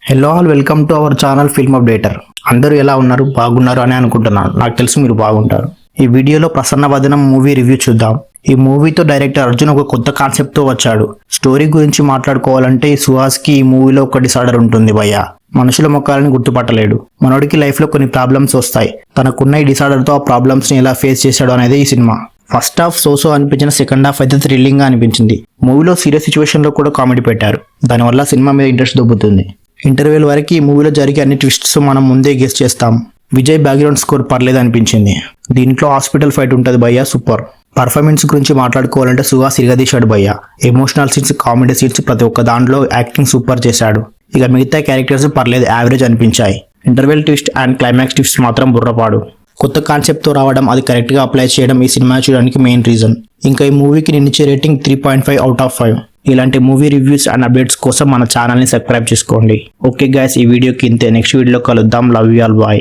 Hello all, welcome to our channel film updater. అందరూ ఎలా ఉన్నారు? బాగున్నారు అని అనుకుంటున్నాను. నాకు తెలుసు మీరు బాగుంటారు. ఈ వీడియోలో ప్రసన్న వదనం మూవీ రివ్యూ చూద్దాం. ఈ మూవీతో డైరెక్టర్ అర్జున్ ఒక కొత్త కాన్సెప్ట్ తో వచ్చాడు. స్టోరీ గురించి మాట్లాడుకోవాలంటే ఈ సుహాస్కి ఈ మూవీలో ఒక డిసార్డర్ ఉంటుంది భయ్య. మనుషుల ముఖాలను గుర్తుపట్టలేడు. మనోడికి లైఫ్ లో కొన్ని ప్రాబ్లమ్స్ వస్తాయి. తనకున్న ఈ డిసార్డర్ తో ఆ ప్రాబ్లమ్స్ ని ఎలా ఫేస్ చేశాడు అనేది ఈ సినిమా. ఫస్ట్ హాఫ్ సోసో అనిపించిన, సెకండ్ హాఫ్ అయితే థ్రిల్లింగ్ గా అనిపించింది. మూవీలో సీరియస్ సిచ్యువేషన్ లో కూడా కామెడీ పెట్టారు. దానివల్ల సినిమా మీద ఇంట్రెస్ట్ దొబ్బుతుంది. ఇంటర్వెల్ వరకు ఈ మూవీలో జరిగే అన్ని ట్విస్ట్స్ మనం ముందే గెస్ చేస్తాం. విజయ్ బ్యాక్గ్రౌండ్ స్కోర్ పర్లేదు అనిపించింది. దీంట్లో హాస్పిటల్ ఫైట్ ఉంటుంది భయ్య, సూపర్. పర్ఫార్మెన్స్ గురించి మాట్లాడుకోవాలంటే సుహాస్ ఇరగదీశాడు భయ్య. ఎమోషనల్ సీన్స్, కామెడీ సీన్స్ ప్రతి ఒక్క దాంట్లో యాక్టింగ్ సూపర్ చేశాడు. ఇక మిగతా క్యారెక్టర్స్ పర్లేదు, యావరేజ్ అనిపించాయి. Interval twist and climax twist మాత్రం బుర్రపాడు. కొత్త కాన్సెప్ట్ తో రావడం, అది కరెక్ట్ గా అప్లై చేయడం ఈ సినిమా చూడడానికి మెయిన్ రీజన్. ఇంకా ఈ మూవీకి నేను ఇచ్చే రేటింగ్ 3.5 అవుట్ ఆఫ్ 5. ఇలాంటి మూవీ రివ్యూస్ అండ్ అప్డేట్స్ కోసం మన ఛానల్ని సబ్స్క్రైబ్ చేసుకోండి. ఓకే గైస్, ఈ వీడియోకి ఇంతే. నెక్స్ట్ వీడియోలో కలుద్దాం. Love you all, bye.